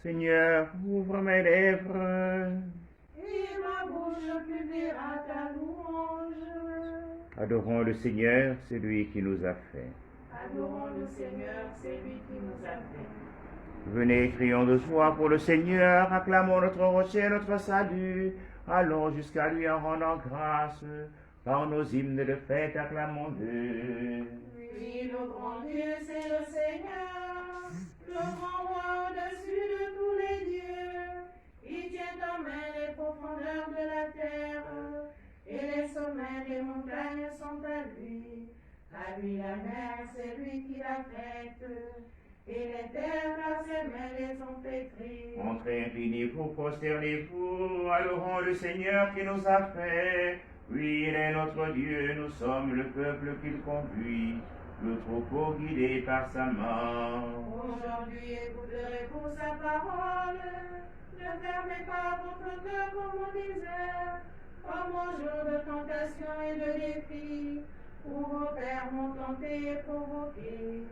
Seigneur, ouvre mes lèvres. Et ma bouche publiera ta louange. Adorons le Seigneur, c'est lui qui nous a fait. Adorons le Seigneur, c'est lui qui nous a fait. Venez, crions de joie pour le Seigneur, acclamons notre rocher, notre salut. Allons jusqu'à lui en rendant grâce. Par nos hymnes de fête, acclamons-le. Oui, le grand Dieu, c'est le Seigneur, le grand roi au-dessus de tous les dieux. Il tient en main les profondeurs de la terre, et les sommets des montagnes sont à lui. À lui la mer, c'est lui qui l'a faite, et les terres, car ses mains les ont pétries. Entrez, inclinez-vous, prosternez-vous, adorons le Seigneur qui nous a fait. Oui, il est notre Dieu, nous sommes le peuple qu'il conduit, le troupeau guidé par sa main. Aujourd'hui, écouterez pour sa parole, ne fermez pas votre cœur comme au désert, comme au jour de tentation et de défi, où vos pères m'ont tenté et provoqué,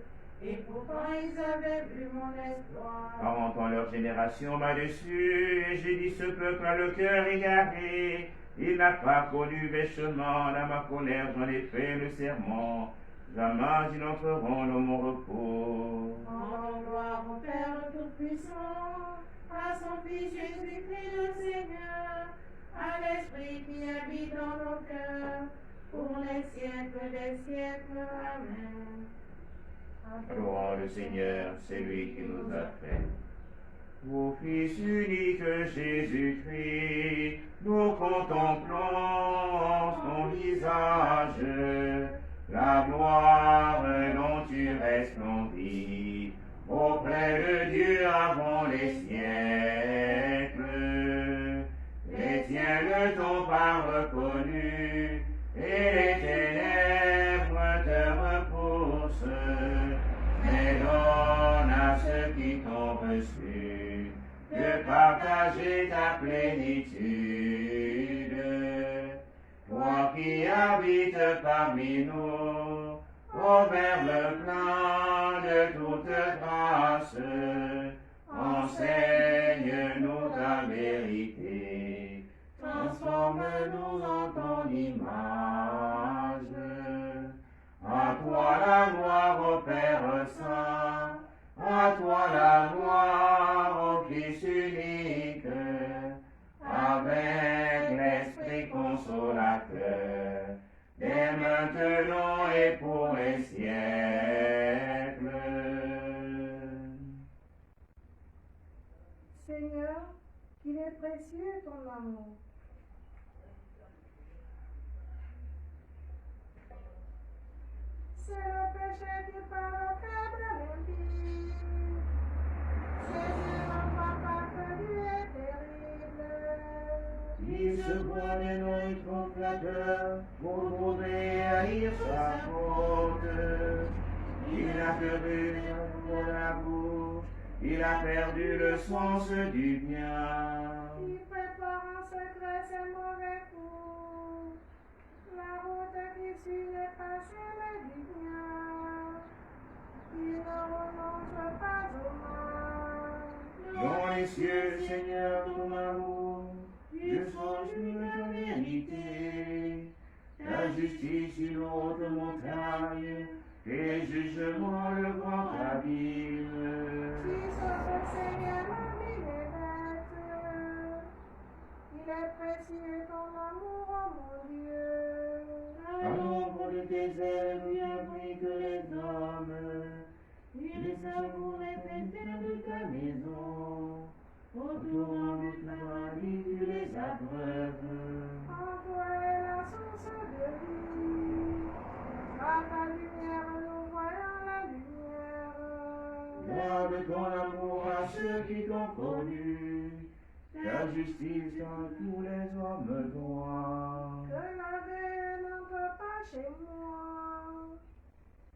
et pourtant ils avaient vu mon espoir. Par entend leur génération bas-dessus, et j'ai dit ce peuple a le cœur égaré. Il n'a pas connu mes chemins, dans ma colère j'en ai fait le serment. Jamais ils n'entreront dans mon repos. Rendons gloire au Père Tout-Puissant, à son Fils Jésus-Christ le Seigneur, à l'Esprit qui habite dans nos cœurs, pour les siècles des siècles. Amen. Adorons le Seigneur, c'est lui qui nous a fait. Ô Fils unique Jésus-Christ, nous contemplons ton visage, la gloire dont tu resplendis auprès de Dieu avant les siècles. Les tiens ne t'ont pas reconnu, et les ténèbres te repoussent, mais donne à ceux qui t'ont reçu de partager ta plénitude. Toi qui habites parmi nous, ô Verbe plein de toute grâce, enseigne-nous ta vérité, transforme-nous en ton image. À toi la gloire au Père Saint, à toi la gloire au Fils unique, avec l'Esprit consolateur, dès maintenant et pour les siècles. Seigneur, qu'il est précieux ton amour. C'est le péché qui parle au cœur de l'impie. Ses yeux n'en voient pas que Dieu est terrible. Il se voit des noms trop flatteurs pour trouver à lire sa faute. Il a perdu de la bouche, il a perdu le sens du bien. Il prépare en secret ses mauvais coups. La route qui suit n'est pas celle du bien. Il ne renonce pas au mal. Dans les cieux, Seigneur, ton amour, je songe la vérité. Ta justice une haute montagne, tes jugements le grand abîme. Qui sauve Seigneur parmi les bêtes. Il est précieux ton amour, oh mon Dieu. À l'ombre de tes ailes, bien pris que les hommes. Il savoure les bienfaits de ta maison. Autour du paradis, tu les abreuves. En toi est la source de vie. Par ta lumière, nous voyons la lumière. Garde ton amour à ceux qui t'ont connu. Ta justice en tous les hommes droits. Que la veille n'entre pas chez moi.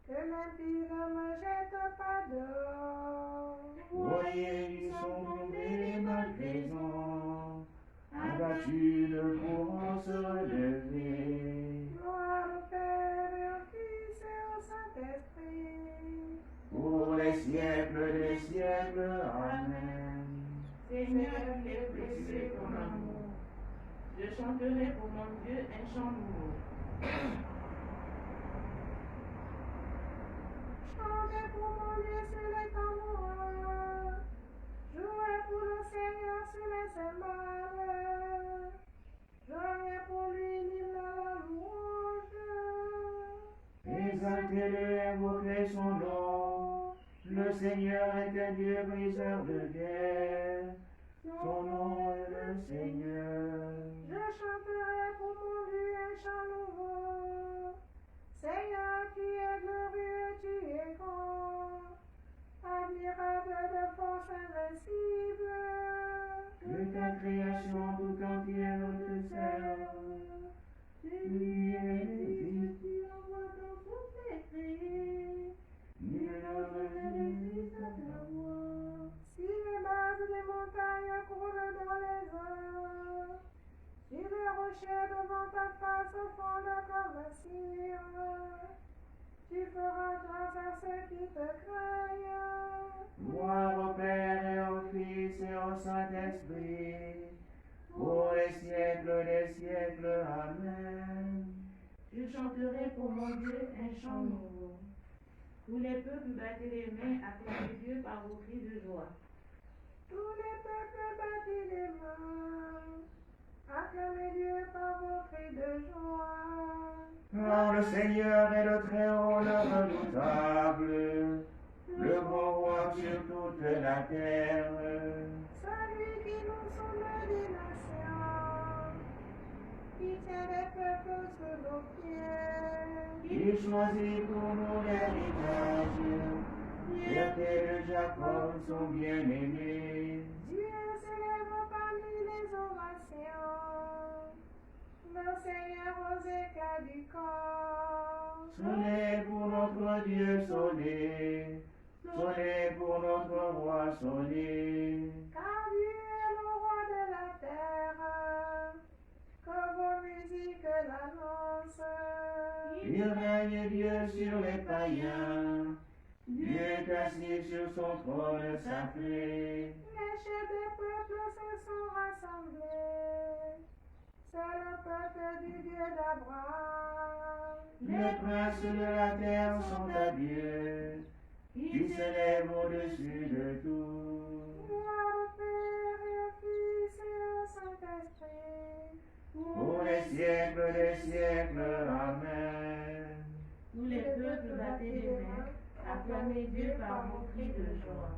Que l'impie ne me jette pas dehors. Voyez, ils sont tombés les malfaisants. Abattus, le courant se relever. Gloire au Père et au Fils et au Saint-Esprit. Pour les siècles des siècles. Amen. chanterai pour mon Dieu un chant nouveau. Chantez pour mon Dieu sur les tambours. Jouez pour le Seigneur sur les cymbales. Joignez pour lui l'hymne à la louange. Exaltez-le, invoquez son nom. Le Seigneur est un Dieu briseur de guerre. Son nom est le Seigneur. Je chanterai pour mon Dieu un chant nouveau. Seigneur, tu es glorieux, tu es grand, admirable de force invincible. Que ta création tout entière te serve. Tu lui es tu envoies ton souffle écrit. Nul ne résiste à ta voix. Si les bases des montagnes coulent dans les eaux, si les rochers devant ta face fondent comme un cire, tu feras grâce à ceux qui te craignent. Gloire au Père et au Fils et au Saint-Esprit, pour les siècles des siècles. Amen. Je chanterai pour mon Dieu un chant nouveau. Tous les peuples battez les mains, acclamez Dieu par vos cris de joie. Tous les peuples battent les mains, acclamez Dieu par vos cris de joie. Car le Seigneur est le Très-Haut, le redoutable, le bon roi sur toute la terre. Celui qui nous sauve des nations, qui tient les peuples sous nos pieds. Il choisit pour nous l'héritage, fierté de Jacob, son bien-aimé. Dieu s'élève parmi les ovations, le Seigneur aux éclats du corps. Sonnez pour notre Dieu, sonnez, sonnez pour notre roi, sonnez. Car Dieu est le roi de la terre, que vos musiques l'annoncent. Il règne Dieu sur les païens, Dieu est assis sur son trône sacré. Les chefs des peuples se sont rassemblés, c'est le peuple du Dieu d'Abraham. Les princes de la terre sont à Dieu, qui s'élève au-dessus de tout. Gloire au Père et au Fils et au Saint-Esprit, Pour les siècles des siècles, Amen. Tous les peuples battez les mains, acclamez Dieu par vos cris de joie.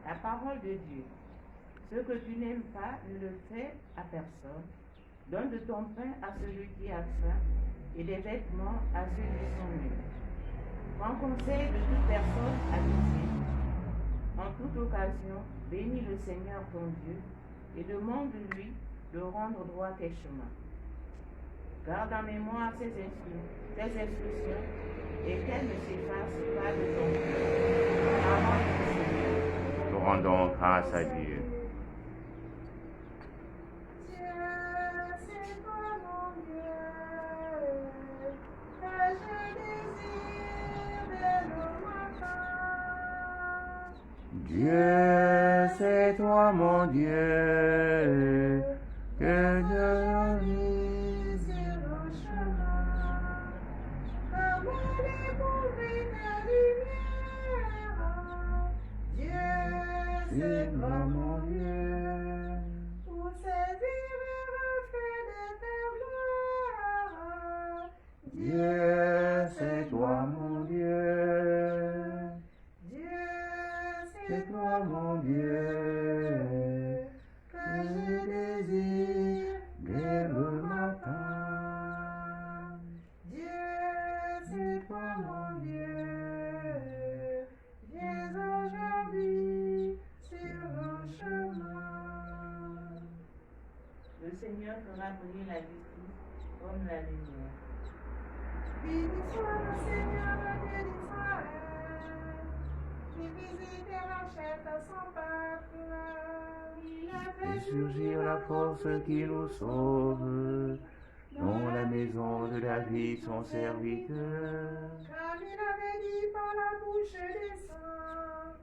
La parole de Dieu. Ce que tu n'aimes pas, ne le fais à personne. Donne de ton pain à celui qui a faim et des vêtements à ceux qui sont nus. Prends conseil de toute personne avisée. En toute occasion, bénis le Seigneur ton Dieu et demande-lui de rendre droit tes chemins. Garde en mémoire tes instructions et qu'elles ne s'effacent pas de ton cœur. Parole du Seigneur. Nous rendons grâce à Dieu. Dieu, c'est toi mon Dieu, que je désire le matin. Dieu, c'est toi mon Dieu, que je Vis sur le chemin, comme les bourrées de lumière. Dieu, c'est toi mon Dieu. pour saisir le reflet de ta gloire. Dieu, c'est toi mon Dieu. Dieu, C'est toi mon Dieu, que je désire dès le matin. Dieu, c'est toi mon Dieu. Viens aujourd'hui sur nos chemins. Le Seigneur fera briller la justice comme la lumière. Béni soit le Seigneur, le Dieu d'Israël, qui visite et rachète son peuple. Il a Fait surgir la force qui nous sauve, dans la maison de David son serviteur. Comme il avait dit par la bouche des saints,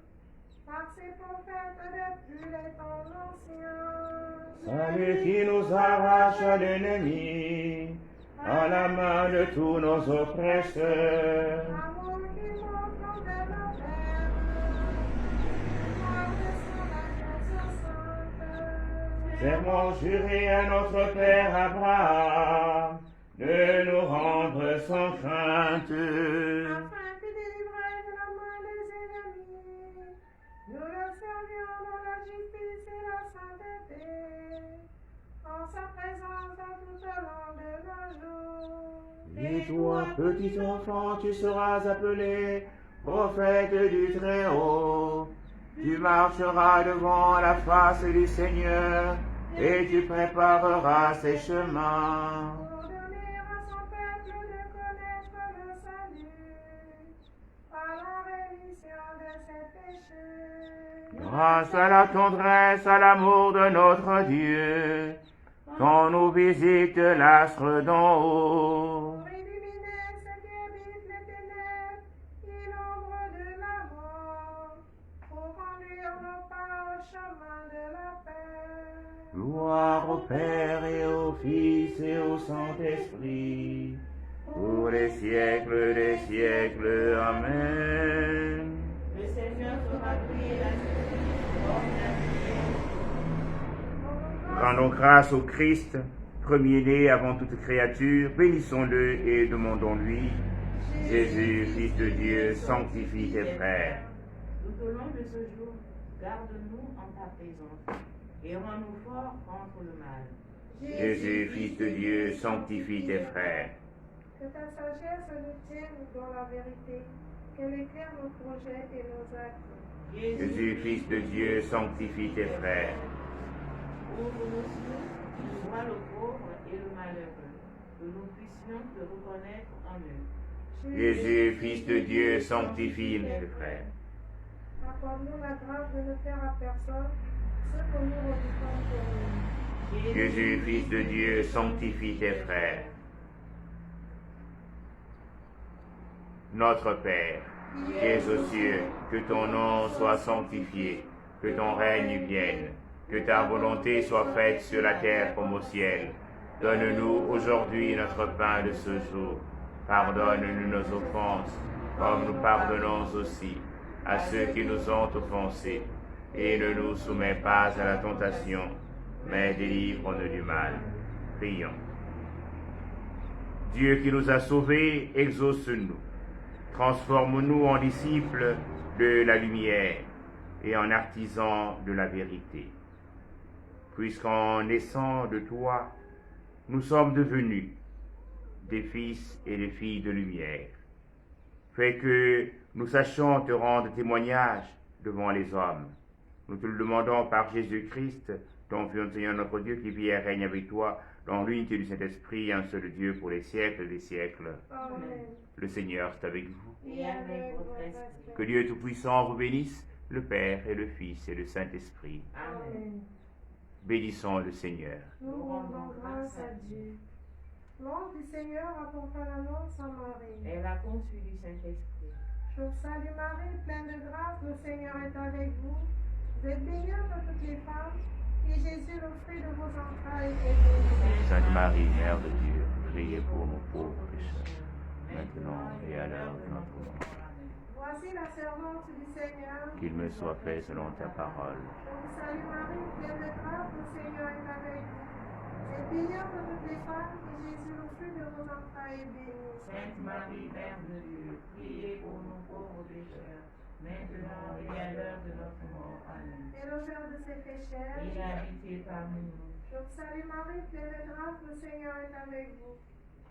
par ses prophètes depuis les temps anciens. Salut qui nous arrache à l'ennemi, à la main de tous nos oppresseurs. Amour qui monte comme de la terre, gloire de son alliance sainte. Serment juré à notre Père Abraham, de nous rendre sans crainte. Afin que délivré de la main des ennemis, nous le servions dans la justice et la sainteté, en sa présence tout au long de nos jours. Et toi, petit enfant, tu seras appelé prophète du Très-Haut. Tu marcheras devant la face du Seigneur et tu prépareras ses chemins. Pour donner à son peuple de connaître le salut, par la rémission de ses péchés. Grâce à la tendresse, à l'amour de notre Dieu, quand nous visite l'astre d'en haut. Pour illuminer ceux qui habitent les ténèbres et l'ombre de la mort, pour conduire nos pas au chemin de la paix. Gloire au Père et au Fils et au Saint-Esprit, pour les siècles des siècles. Amen. Le Seigneur fera briller la justice. Rendons grâce au Christ, premier-né avant toute créature, bénissons-le et demandons-lui. Jésus, Fils de Dieu, sanctifie tes frères. Tout au long de ce jour, garde-nous en ta présence et rends-nous forts contre le mal. Jésus, Fils de Dieu, sanctifie tes frères. Que ta sagesse nous tienne dans la vérité, qu'elle éclaire nos projets et nos actes. Jésus, Fils de Dieu, sanctifie tes frères. Ouvre nos yeux, nous vois le pauvre et le malheureux, que nous puissions te reconnaître en eux. Jésus, Fils de Dieu, sanctifie tes frères. Accorde-nous la grâce de ne faire à personne ce que nous redoutons pour nous. Jésus, Fils de Dieu, sanctifie tes frères. Notre Père, qui es aux cieux, que ton nom soit sanctifié, que ton règne vienne, que ta volonté soit faite sur la terre comme au ciel. Donne-nous aujourd'hui notre pain de ce jour. Pardonne-nous nos offenses, comme nous pardonnons aussi à ceux qui nous ont offensés. Et ne nous soumets pas à la tentation, mais délivre-nous du mal. Prions. Dieu qui nous a sauvés, exauce-nous. Transforme-nous en disciples de la lumière et en artisans de la vérité. Puisqu'en naissant de toi, nous sommes devenus des fils et des filles de lumière. Fais que nous sachions te rendre témoignage devant les hommes. Nous te le demandons par Jésus-Christ, ton Fils, Seigneur notre Dieu, qui vit et règne avec toi dans l'unité du Saint-Esprit, un seul Dieu pour les siècles des siècles. Amen. Le Seigneur est avec vous. Et avec votre esprit. Que Dieu Tout-Puissant vous bénisse, le Père et le Fils et le Saint-Esprit. Amen. Bénissons le Seigneur. Nous rendons grâce à Dieu. L'ange du Seigneur a porté l'annonce à Marie. Elle a conçu du Saint-Esprit. Je vous salue Marie, pleine de grâce, le Seigneur est avec vous. Vous êtes bénie entre toutes les femmes, et Jésus, le fruit de vos entrailles, est béni. Sainte Marie, Mère de Dieu, priez pour nos pauvres pécheurs, maintenant et à l'heure de notre mort. Voici la servante du Seigneur. Qu'il me soit fait selon ta parole. Je vous salue Marie, pleine de grâce, le Seigneur est avec vous. Vous êtes bénie entre toutes les femmes, et Jésus, le fruit de vos entrailles, est béni. Sainte Marie, Mère de Dieu, priez pour nous pauvres pécheurs, maintenant et à l'heure de notre mort. Amen. Et l'auteur de ces pécheurs. Il a habité parmi nous. Je vous salue Marie, pleine de grâce, le Seigneur est avec vous.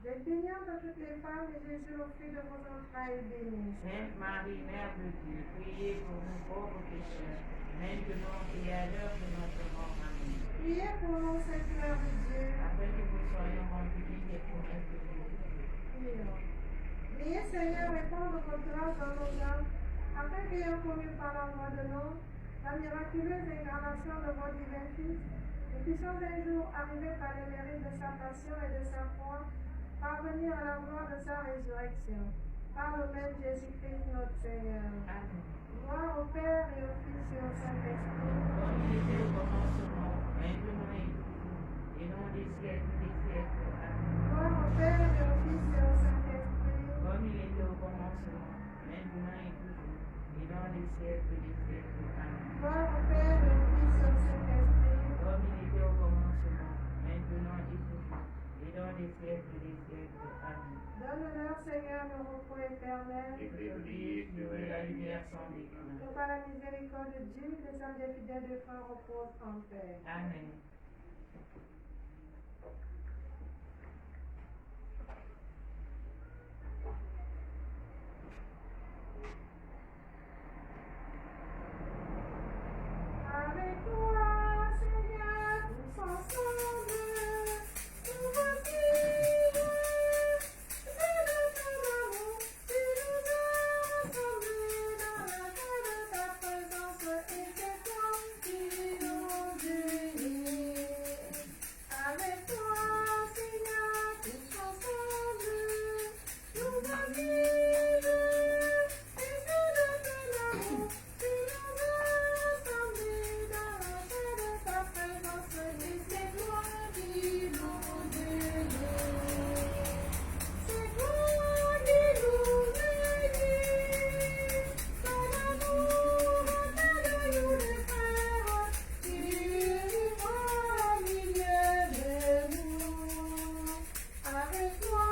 Vous êtes bénie entre toutes les femmes, et Jésus, le fruit de vos entrailles, est béni. Sainte Marie, Mère de Dieu, priez pour nous pauvres pécheurs, maintenant et à l'heure de notre mort. Amen. Priez pour nous, Sainte Mère de Dieu. Afin que nous soyons remplis des promesses de Dieu. Prions. Priez, Seigneur, répandre votre grâce dans nos âmes, afin qu'ayant connu par la voix de l'homme la miraculeuse incarnation de votre divin Fils, nous puissions un jour arriver par les mérites de sa passion et de sa croix, parvenir à la gloire de sa résurrection. Par le même Jésus-Christ notre Seigneur. Amen. Gloire au Père et au Fils et au Saint-Esprit. Comme il était au commencement, maintenant et toujours, et dans les siècles des siècles. Amen. Gloire au Père et au Fils et au Saint-Esprit. Comme il était au commencement, maintenant et toujours, et dans les siècles des siècles. Amen. Gloire au Père et au Fils et au Saint-Esprit. Comme il était au commencement, maintenant et toujours, et dans les siècles des siècles. Amen. Donne-leur, Seigneur, le repos éternel. Et fais briller La lumière sans déclin. Que par la miséricorde de Dieu, les âmes des fidèles de frères reposent en paix. Amen. Avec toi, Seigneur, tous ensemble, nous voici. C'est de ton amour, tu nous as rassemblés dans la joie de ta présence, et c'est toi qui nous unis. Avec toi, Seigneur, tous ensemble, nous voici. C'est de ton amour, tu nous as rassemblés dans la joie de ta présence, et c'est toi qui nous unis. C'est toi qui nous unis. Ton amour appelle nous les frères, qui vivra au milieu de nous. Avec toi,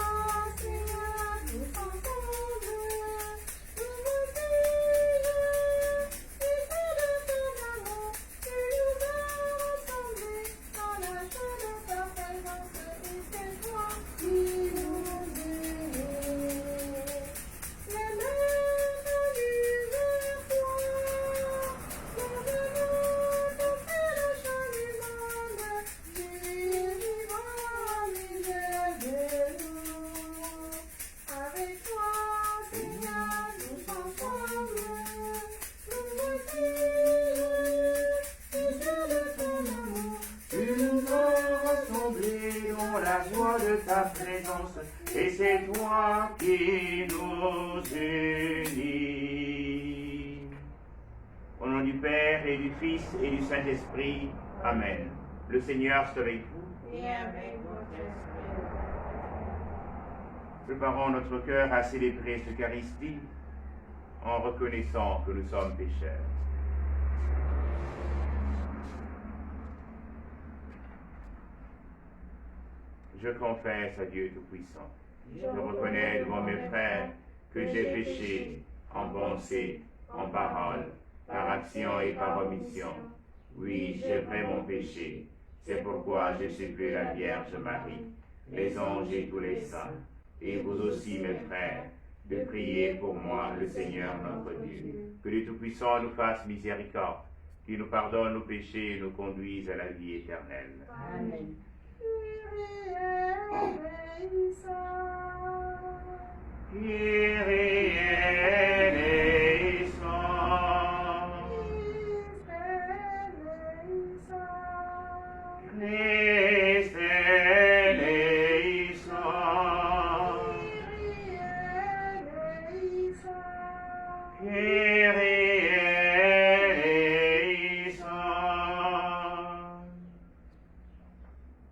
Seigneur, tous ensemble, nous voici. Et c'est de ton amour, tu nous as rassemblés dans la joie de ta présence, et c'est toi qui nous unis. Les mains tendues vers toi, lève-nous pour faire le chant du monde, tu vivras au milieu de nous. Avec toi, Seigneur, tous ensemble, nous voici. Et c'est de ton amour, Tu nous as rassemblés dans la joie de ta présence, et c'est toi qui nous unis. Au nom du Père et du Fils et du Saint-Esprit, Amen. Le Seigneur soit avec vous. Et avec votre esprit. Préparons notre cœur à célébrer cette Eucharistie en reconnaissant que nous sommes pécheurs. Je confesse à Dieu Tout-Puissant. Je reconnais devant mes frères que j'ai péché en pensée, en parole, par action et par omission. Oui, j'ai vraiment péché. C'est pourquoi j'ai supplié la Vierge Marie, les anges et tous les saints, et vous aussi, mes frères, de prier pour moi, le Seigneur notre Dieu. Que le Tout-Puissant nous fasse miséricorde, qu'il nous pardonne nos péchés et nous conduise à la vie éternelle. Amen. Kyrie eleison. Christ eleison. Kyrie eleison.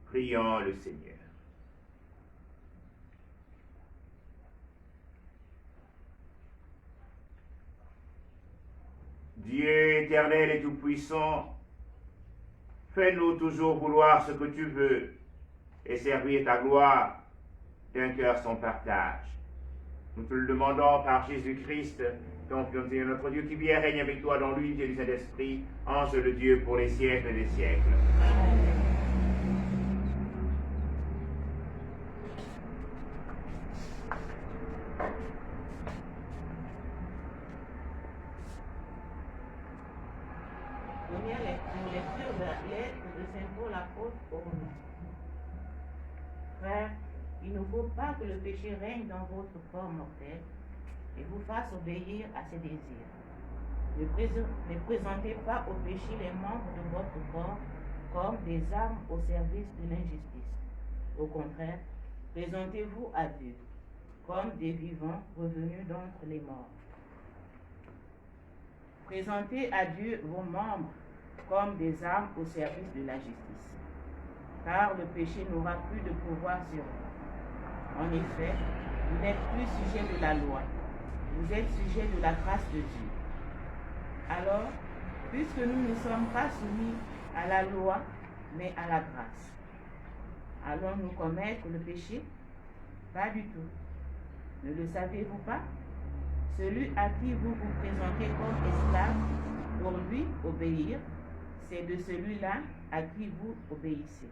Prions le Seigneur. Dieu éternel et tout-puissant, fais-nous toujours vouloir ce que tu veux et servir ta gloire d'un cœur sans partage. Nous te le demandons par Jésus-Christ, ton Fils et notre Dieu, qui vit et règne avec toi dans l'unité du Saint-Esprit, en seul Dieu pour les siècles des siècles. Première lecture de la lettre de Saint Paul apôtre aux Romains. Frères, il ne faut pas que le péché règne dans votre corps mortel et vous fasse obéir à ses désirs. Ne présentez pas au péché les membres de votre corps comme des armes au service de l'injustice. Au contraire, présentez-vous à Dieu comme des vivants revenus d'entre les morts. Présentez à Dieu vos membres comme des armes au service de la justice, car le péché n'aura plus de pouvoir sur vous. En effet, vous n'êtes plus sujet de la loi, vous êtes sujet de la grâce de Dieu. Alors, puisque nous ne sommes pas soumis à la loi, mais à la grâce, allons-nous commettre le péché? Pas du tout. Ne le savez-vous pas? Celui à qui vous vous présentez comme esclave, pour lui obéir, c'est de celui-là à qui vous obéissez.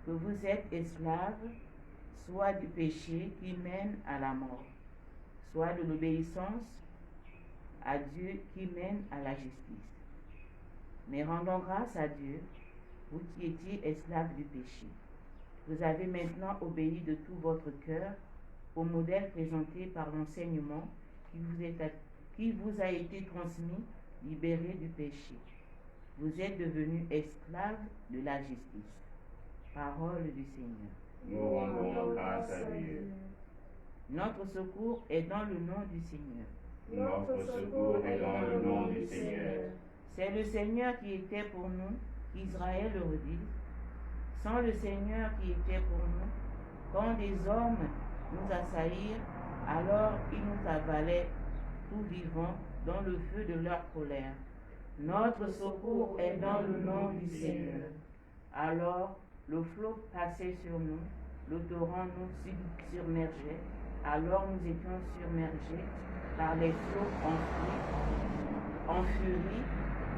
Que vous êtes esclave, soit du péché qui mène à la mort, soit de l'obéissance à Dieu qui mène à la justice. Mais rendons grâce à Dieu, vous qui étiez esclaves du péché. Vous avez maintenant obéi de tout votre cœur au modèle présenté par l'enseignement qui vous a été transmis, libéré du péché. Vous êtes devenus esclaves de la justice. Parole du Seigneur. Nous rendons grâce à Dieu. Notre secours est dans le nom du Seigneur. Notre secours est dans le nom du Seigneur. C'est le Seigneur qui était pour nous, qu'Israël le redise. Sans le Seigneur qui était pour nous, quand des hommes nous assaillirent, alors ils nous avalaient tout vivants dans le feu de leur colère. Notre secours est dans le nom du Seigneur. Alors le flot passait sur nous, le torrent nous submergeait, alors nous étions submergés par les flots en furie.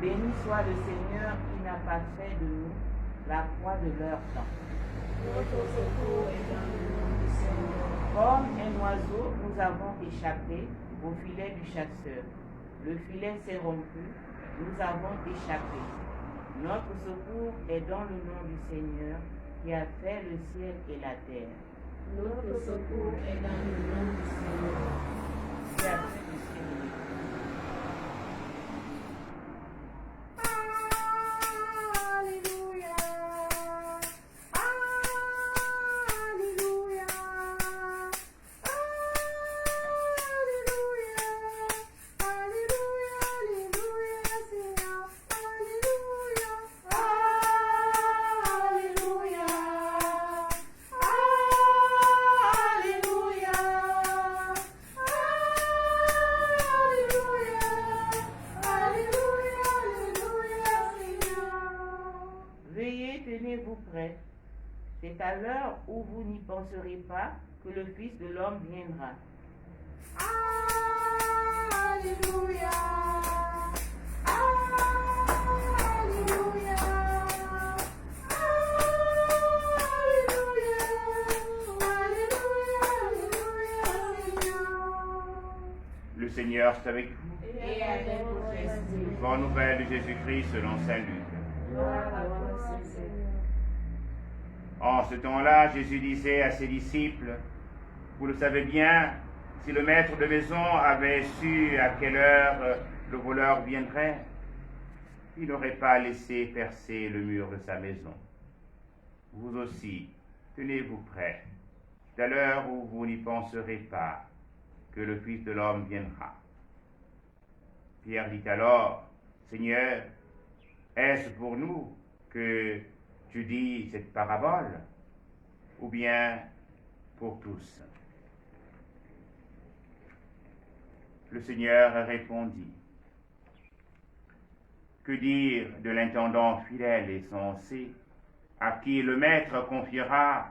Béni soit le Seigneur qui n'a pas fait de nous la proie de leur temps. Notre secours est dans le nom du Seigneur. Comme un oiseau, nous avons échappé au filet du chasseur. Le filet s'est rompu, nous avons échappé. Notre secours est dans le nom du Seigneur qui a fait le ciel et la terre. Notre secours est dans le nom du Seigneur. Qui a fait le ciel et la terre. Tenez-vous prêts. C'est à l'heure où vous n'y penserez pas que le Fils de l'homme viendra. Alléluia. Alléluia. Le Seigneur est avec vous. Et avec votre esprit. Bonne nouvelle de Jésus-Christ selon saint Luc. Gloire à toi, Seigneur. En ce temps-là, Jésus disait à ses disciples, « Vous le savez bien, si le maître de maison avait su à quelle heure le voleur viendrait, il n'aurait pas laissé percer le mur de sa maison. Vous aussi, tenez-vous prêts, à l'heure où vous n'y penserez pas que le Fils de l'homme viendra. » Pierre dit alors, « Seigneur, est-ce pour nous que tu dis cette parabole, ou bien pour tous? » Le Seigneur répondit, « Que dire de l'intendant fidèle et sensé, à qui le maître confiera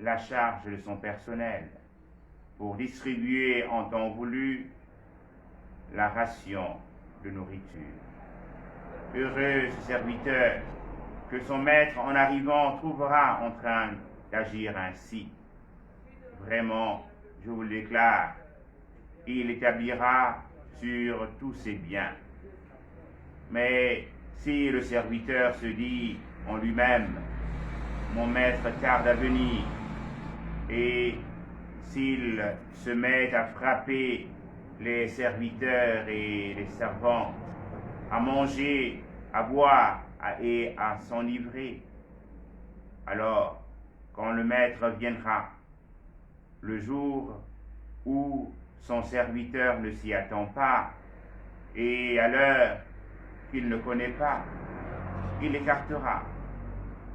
la charge de son personnel, pour distribuer en temps voulu la ration de nourriture? Heureux ce serviteur que son maître en arrivant trouvera en train d'agir ainsi. Vraiment, je vous le déclare, il établira sur tous ses biens. Mais si le serviteur se dit en lui-même, mon maître tarde à venir, et s'il se met à frapper les serviteurs et les servantes, à manger, à boire et à s'enivrer. Alors, quand le maître viendra, le jour où son serviteur ne s'y attend pas, et à l'heure qu'il ne connaît pas, il l'écartera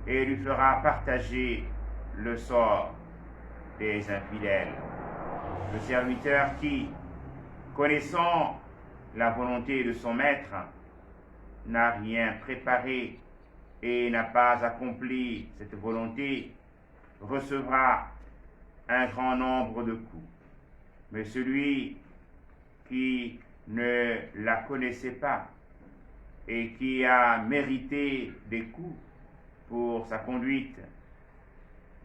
et lui fera partager le sort des infidèles. Le serviteur qui, connaissant la volonté de son maître, n'a rien préparé et n'a pas accompli cette volonté, recevra un grand nombre de coups. Mais celui qui ne la connaissait pas et qui a mérité des coups pour sa conduite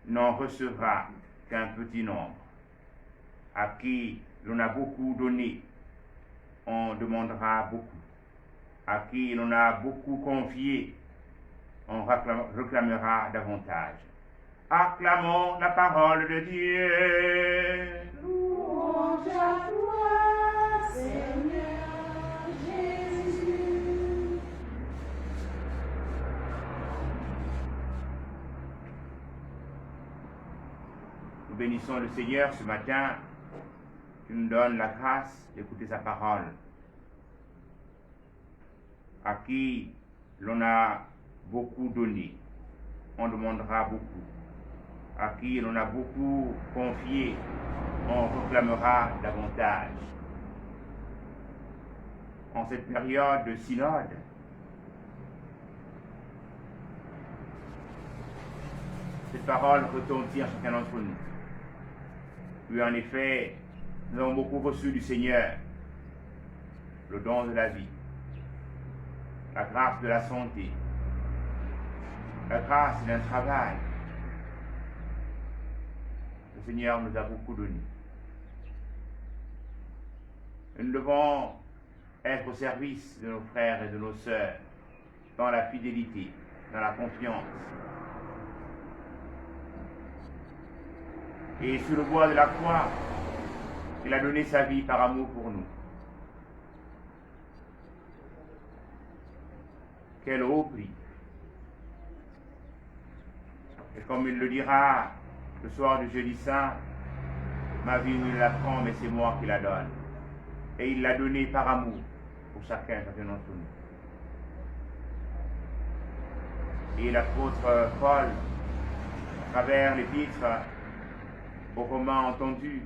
n'en recevra qu'un petit nombre. À qui l'on a beaucoup donné, on demandera beaucoup. À qui l'on a beaucoup confié, on réclamera davantage. Acclamons la parole de Dieu. Louange à toi, Seigneur Jésus. Nous bénissons le Seigneur ce matin qui nous donne la grâce d'écouter sa parole. À qui l'on a beaucoup donné, on demandera beaucoup. À qui l'on a beaucoup confié, on réclamera davantage. En cette période de synode, cette parole retentit en chacun d'entre nous. Oui, en effet, nous avons beaucoup reçu du Seigneur le don de la vie, la grâce de la santé, la grâce d'un travail. Le Seigneur nous a beaucoup donné. Et nous devons être au service de nos frères et de nos sœurs, dans la fidélité, dans la confiance. Et sur le bois de la croix, il a donné sa vie par amour pour nous. Quel haut prix! Et comme il le dira le soir du jeudi saint, ma vie il la prend, mais c'est moi qui la donne. Et il l'a donnée par amour pour chacun d'entre nous. Et l'apôtre Paul, à travers l'épître aux Romains entendus,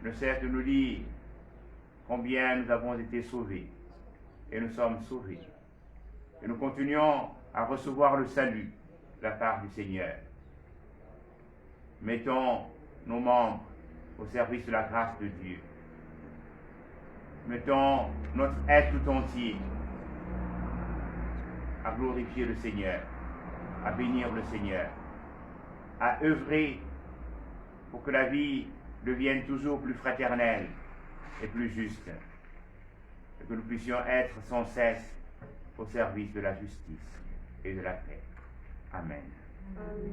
ne cesse de nous dire combien nous avons été sauvés. Et nous sommes sauvés. Et nous continuons à recevoir le salut de la part du Seigneur. Mettons nos membres au service de la grâce de Dieu. Mettons notre être tout entier à glorifier le Seigneur, à bénir le Seigneur, à œuvrer pour que la vie devienne toujours plus fraternelle et plus juste, et que nous puissions être sans cesse au service de la justice et de la paix. Amen. Amen.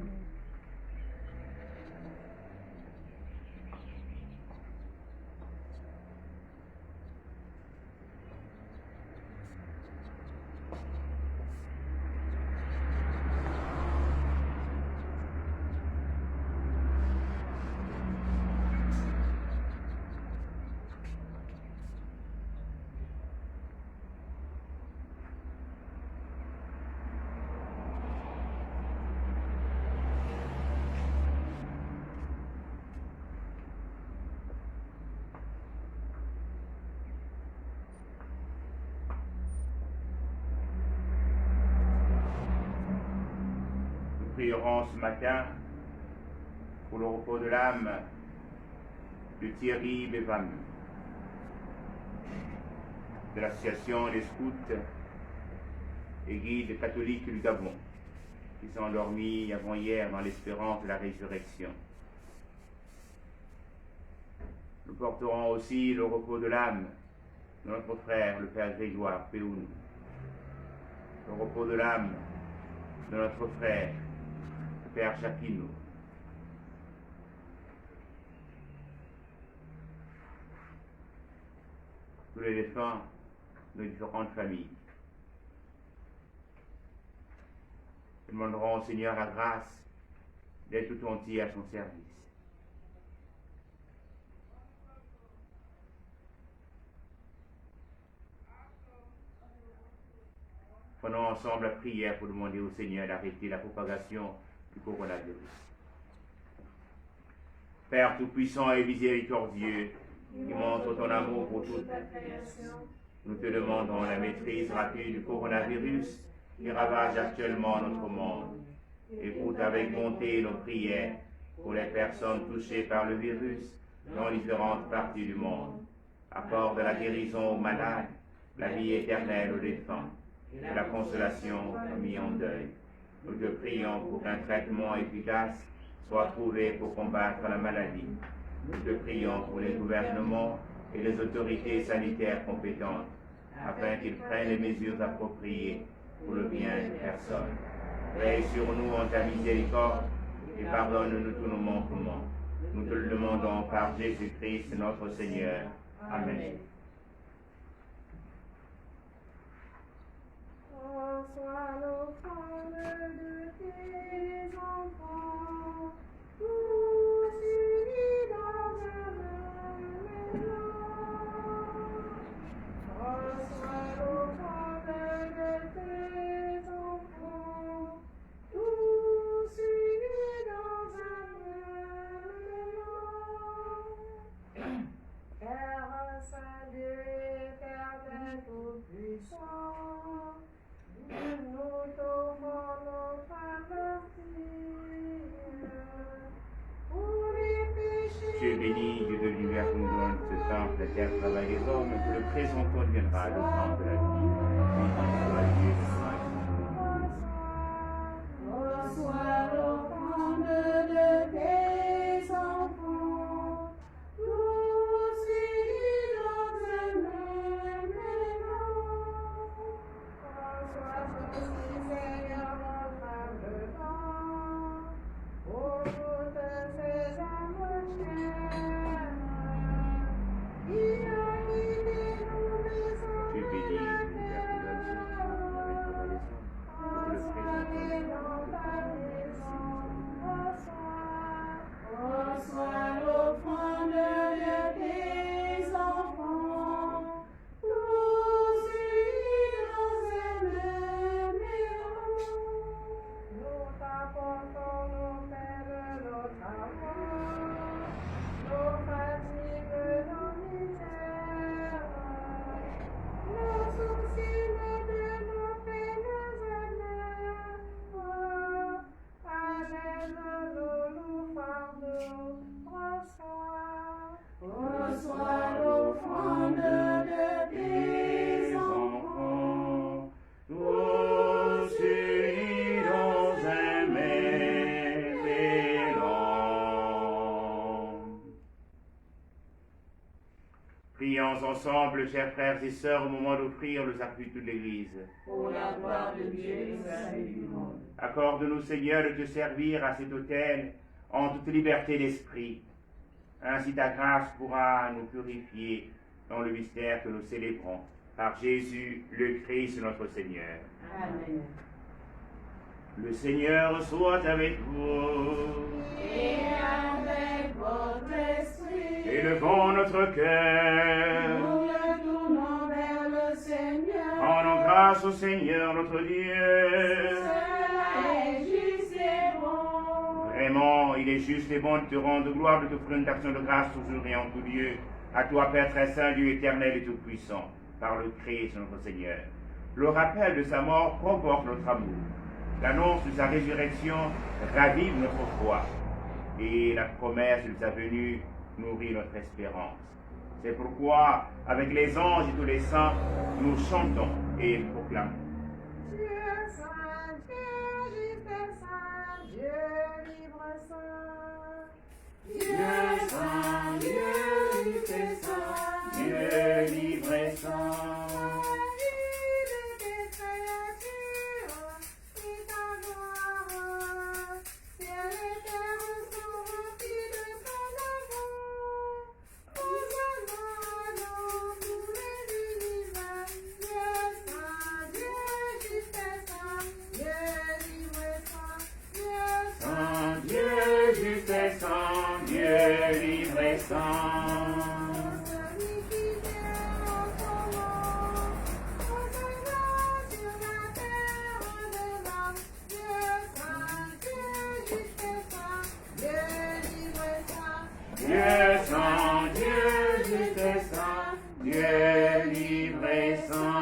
Prierons ce matin pour le repos de l'âme de Thierry Bévan, de l'association des scouts et guides catholiques du Gabon, qui sont endormis avant-hier dans l'espérance de la résurrection. Nous porterons aussi le repos de l'âme de notre frère, le Père Grégoire Péoun, le repos de l'âme de notre frère, Père Chapino. Tous les défunts de différentes familles. demanderons au Seigneur la grâce d'être tout entier à son service. Prenons ensemble la prière pour demander au Seigneur d'arrêter la propagation du coronavirus. Père Tout-Puissant et miséricordieux, qui montre ton amour pour toute la création, nous te demandons la maîtrise rapide du coronavirus qui ravage actuellement notre monde. Écoute avec bonté nos prières pour les personnes touchées par le virus dans différentes parties du monde. Accorde la guérison aux malades, la vie éternelle aux défunts et la consolation aux mis en deuil. Nous te prions pour qu'un traitement efficace soit trouvé pour combattre la maladie. Nous te prions pour les gouvernements et les autorités sanitaires compétentes, afin qu'ils prennent les mesures appropriées pour le bien des personnes. Veille sur nous en ta miséricorde et pardonne-nous tous nos manquements. Nous te le demandons par Jésus-Christ notre Seigneur. Amen. Reçois l'offrande de tes enfants, tous unis dans un même élan. Reçois l'offrande de tes enfants, tous unis dans un même élan. Père Saint Dieu éternel tout-puissant, nous t'offrons notre martyre pour les péchés. Dieu béni, Dieu de l'univers, nous donne ce temple, la terre, le travail des hommes, que le présentant deviendra le temps de la vie. Béni soit Dieu de Reçois l'offrande de tes enfants, tous unis dans un même élan. Reçois ceci, Seigneur, notre humble don, pour toutes ces âmes chères, qui ont quitté nos maisons Dieu béni, de la l'univers, nous donne ce temps, le travail des hommes, que le Reçois-les présentant dans ta maison, Reçois l'offrande de tes enfants, tous unis dans un même élan. nous t'apportons nos peines, nos travaux, nos fatigues, nos misères, nos soucis de nos peines amernes. Allège-nous nos fardeaux, Reçois l'offrande de tes enfants, tous unis dans un même élan. Prions ensemble, chers frères et sœurs, au moment d'offrir le sacrement de toute l'Église. pour la gloire de Dieu et le salut du monde. Accorde-nous, Seigneur, de te servir à cet autel en toute liberté d'esprit. Ainsi ta grâce pourra nous purifier dans le mystère que nous célébrons. Par Jésus, le Christ, notre Seigneur. Amen. Le Seigneur soit avec vous. Et avec votre esprit, Élevons notre cœur. nous le tournons vers le Seigneur. Rendons grâce au Seigneur, notre Dieu. Cela est juste et bon. Vraiment, il est juste et bon de te rendre gloire, de t'offrir une action de grâce toujours et en tout lieu. À toi, Père très saint, Dieu éternel et tout-puissant, par le Christ, notre Seigneur. Le rappel de sa mort provoque notre amour. L'annonce de sa résurrection ravive notre foi. Et la promesse de sa venue nourrit notre espérance. C'est pourquoi, avec les anges et tous les saints, nous chantons et proclamons. Dieu saint, Dieu juste et saint, Dieu libre saint. Dieu saint, Dieu juste et saint, Dieu libre et saint. saint. Celui qui vient en son nom, Hosanna sur la terre de l'homme. Dieu saint, Dieu juste saint, Dieu libre saint. Dieu saint, Dieu juste saint, Dieu libre et saint.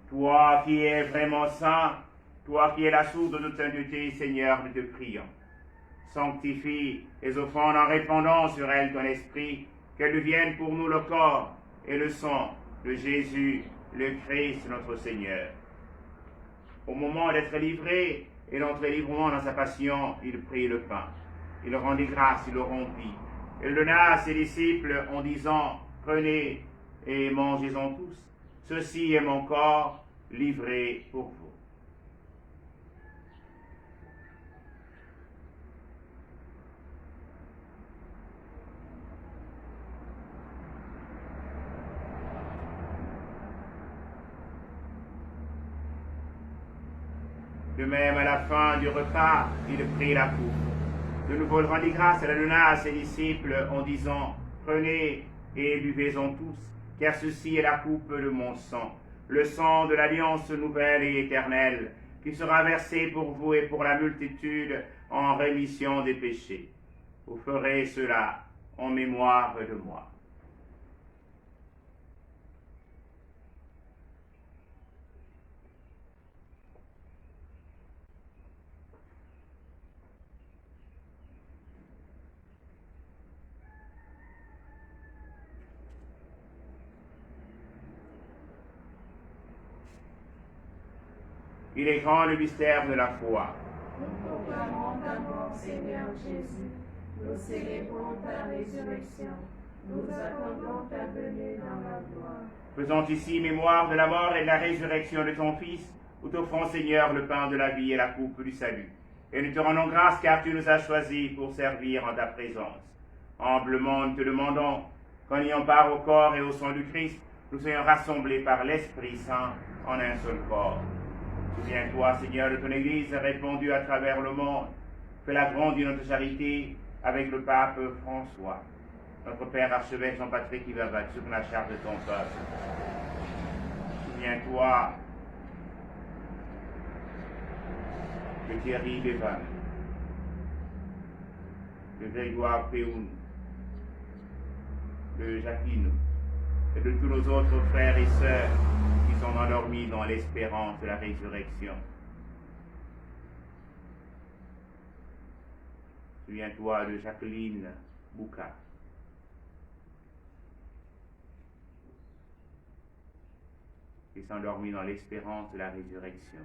Toi qui es vraiment saint, toi qui es la source de toute sainteté, Seigneur, nous te prions. Sanctifie les offrandes en répandant sur elles ton esprit, qu'elles deviennent pour nous le corps et le sang de Jésus, le Christ, notre Seigneur. Au moment d'être livré et d'entrer librement dans sa passion, il prit le pain. Il rendit grâce, il le rompit. Il le donna à ses disciples en disant, prenez et mangez-en tous. Ceci est mon corps livré pour vous. De même, à la fin du repas, il prit la coupe. De nouveau, il rendit grâce et la donna à ses disciples en disant, prenez et buvez-en tous, car ceci est la coupe de mon sang, le sang de l'alliance nouvelle et éternelle, qui sera versé pour vous et pour la multitude en rémission des péchés. Vous ferez cela en mémoire de moi. Il est grand le mystère de la foi. Nous proclamons ta mort, Seigneur Jésus. Nous célébrons ta résurrection. Nous attendons ta venue dans la gloire. Faisons ici mémoire de la mort et de la résurrection de ton Fils, nous t'offrons, Seigneur, le pain de la vie et la coupe du salut. Et nous te rendons grâce car tu nous as choisis pour servir en ta présence. Humblement, nous te demandons qu'en ayant part au corps et au sang du Christ, nous soyons rassemblés par l'Esprit Saint en un seul corps. Souviens-toi, Seigneur, de ton Église répandue à travers le monde. Fais-la grandir notre charité avec le pape François, notre Père archevêque Jean-Patrick qui va battre sur la charge de ton peuple. Souviens-toi de Thierry Bévan, de Grégoire Péoun, de Jacquino et de tous nos autres frères et sœurs qui sont endormis dans l'espérance de la résurrection. Souviens-toi de Jacqueline Bouka, qui s'endormit dans l'espérance de la résurrection.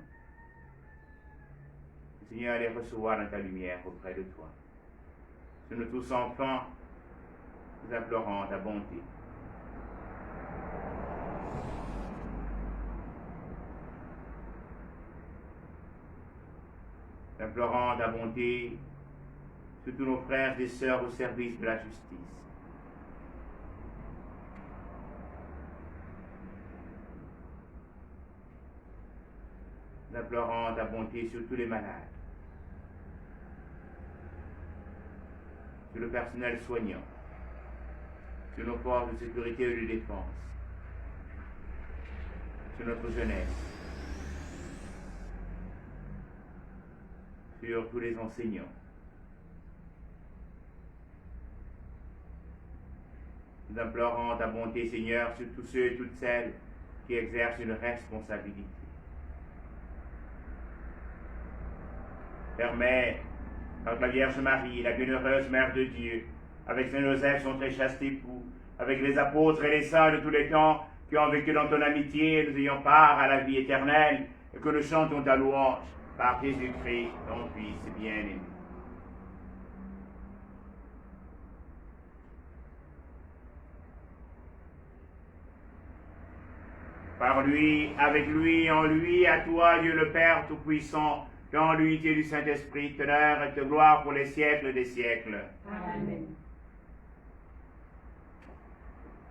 Seigneur, les recevoir dans ta lumière auprès de toi. Sur nous tous enfants, nous implorons ta bonté. Nous implorons ta bonté sur tous nos frères et sœurs au service de la justice. Nous implorons ta bonté sur tous les malades, sur le personnel soignant, sur nos forces de sécurité et de défense, sur notre jeunesse, sur tous les enseignants. Nous implorons ta bonté, Seigneur, sur tous ceux et toutes celles qui exercent une responsabilité. Permets, avec la Vierge Marie, la bienheureuse Mère de Dieu, avec Saint Joseph, son très chaste époux, avec les apôtres et les saints de tous les temps qui ont vécu dans ton amitié, nous ayons part à la vie éternelle et que nous chantons ta louange par Jésus-Christ, ton Fils bien-aimé. Par lui, avec lui, en lui, à toi, Dieu le Père Tout-Puissant, dans l'unité du Saint-Esprit, honneur et gloire pour les siècles des siècles. Amen.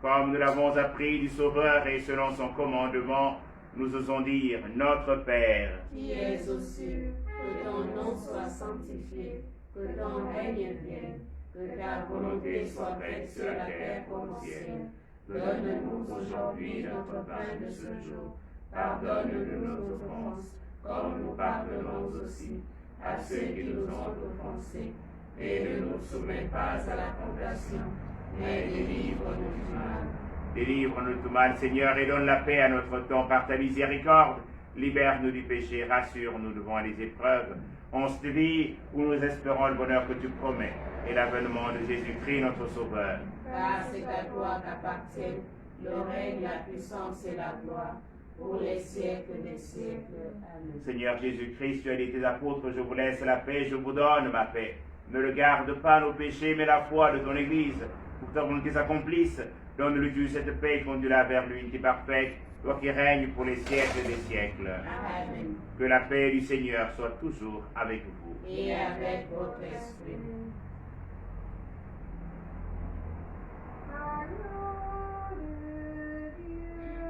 Comme nous l'avons appris du Sauveur et selon son commandement, nous osons dire, Notre Père, Qui es aux cieux, que ton nom soit sanctifié, que ton règne vienne, Que ta volonté soit faite sur la terre comme au ciel. Donne-nous aujourd'hui notre pain de ce jour. Pardonne-nous nos offenses, comme nous pardonnons aussi à ceux qui nous ont offensés. Et ne nous soumets pas à la tentation, mais délivre-nous du mal. Délivre-nous de tout mal, Seigneur, et donne la paix à notre temps par ta miséricorde. Libère-nous du péché, rassure-nous devant les épreuves. Once de vie où nous espérons le bonheur que tu promets et l'avènement de Jésus-Christ, notre Sauveur. Car c'est à toi qu'appartiennent le règne, la puissance et la gloire, pour les siècles des siècles. Amen. Seigneur Jésus-Christ, tu as dit tes apôtres, je vous laisse la paix, je vous donne ma paix. Ne le garde pas nos péchés, mais la foi de ton Église, pour que ta volonté s'accomplisse. Donne-lui cette paix, conduis-la vers l'unité parfaite, toi qui règnes pour les siècles des siècles. Amen. Que la paix du Seigneur soit toujours avec vous. Et avec votre esprit. Agneau de Dieu,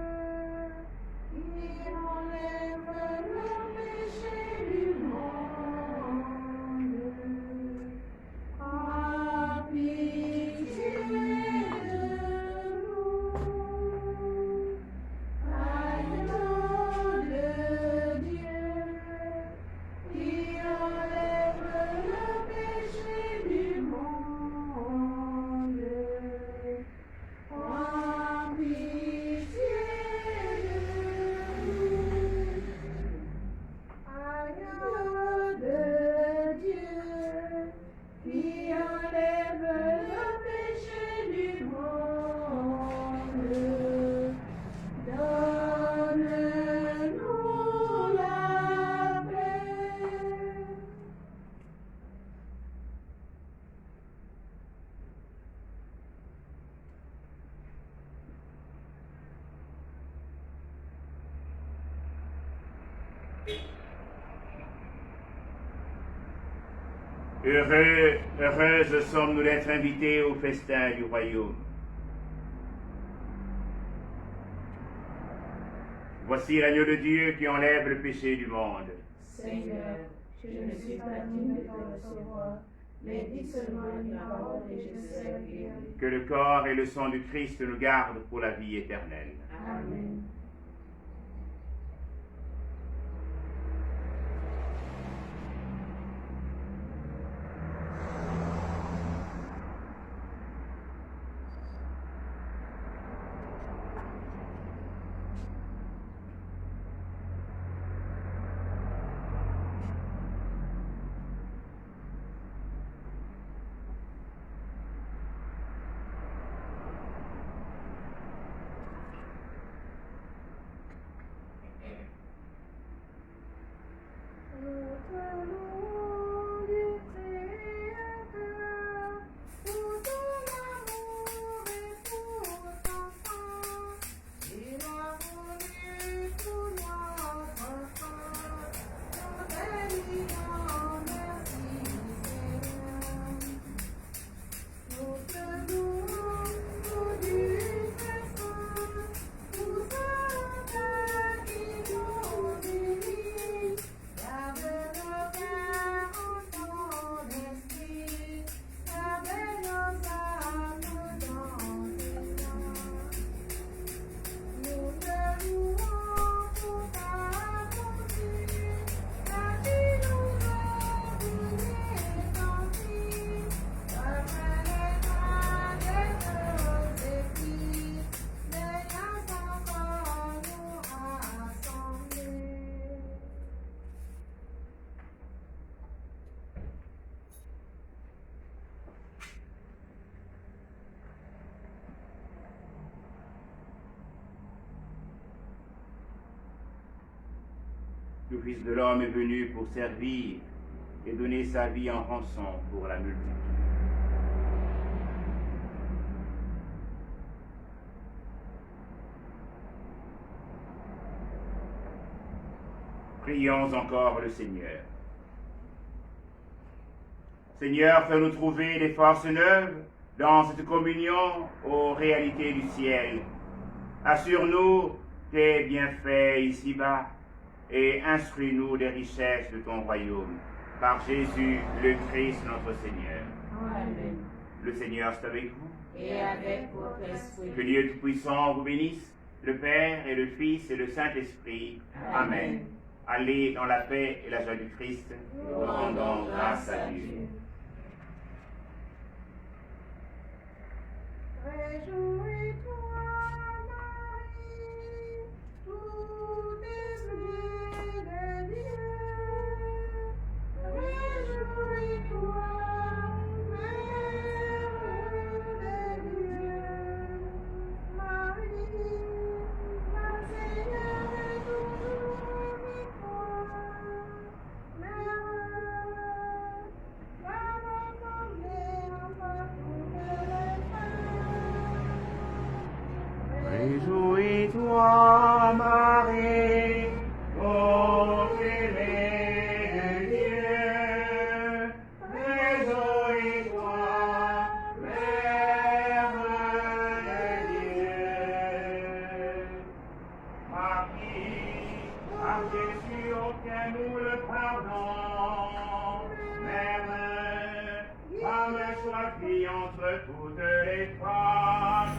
qui enlève le péché du monde, aie pitié de nous. Agneau de Dieu, qui enlève le péché du monde, aie pitié de nous. Agneau de Dieu, qui enlève le péché du monde, donne-nous la paix. Heureuses sommes-nous d'être invités au festin du royaume. Voici l'agneau de Dieu qui enlève le péché du monde. Seigneur, je ne suis pas digne de te recevoir, mais dis seulement une parole et je serai guéri. Que le corps et le sang du Christ nous gardent pour la vie éternelle. Amen. Nous te louons du Créateur, pour ton amour et pour ta force. Il a voulu pour notre force, nous te disons merci Seigneur. Nous te louons pour du Saint-Saint, pour Saint qui nous délivre. Lave nos cœurs en ton esprit, lave nos âmes dans tes mains. Nous te louons pour ta bonté, car tu nous as donné ton Fils, comme les bras de nos esprits, veillant encore nous rassembler. Le Fils de l'homme est venu pour servir et donner sa vie en rançon pour la multitude. Prions encore le Seigneur. Seigneur, fais-nous trouver des forces neuves dans cette communion aux réalités du ciel. Assure-nous tes bienfaits ici-bas et instruis-nous des richesses de ton royaume. Par Jésus, le Christ, notre Seigneur. Amen. Le Seigneur est avec vous. et avec votre esprit. Que Dieu Tout-Puissant vous bénisse, le Père et le Fils et le Saint-Esprit. Amen. Allez dans la paix et la joie du Christ. Nous rendons grâce à Dieu. Réjouis-toi, Marie, tout esprit de Dieu. Réjouis-toi, Mère de Dieu. Marie, la Seigneur est toujours avec toi. Mère, va l'entendre enfin toutes les femmes. Réjouis-toi, Marie, ô aimée de Dieu. Réjouis-toi, Mère de Dieu. Marie, par Jésus, obtiens-nous le pardon. Mère, femme choisie entre toutes les femmes.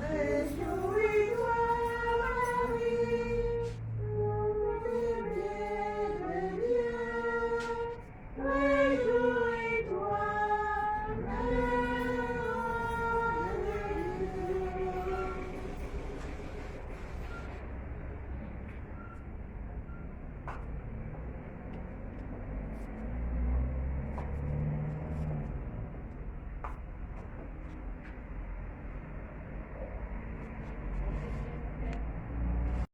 Réjouis-toi,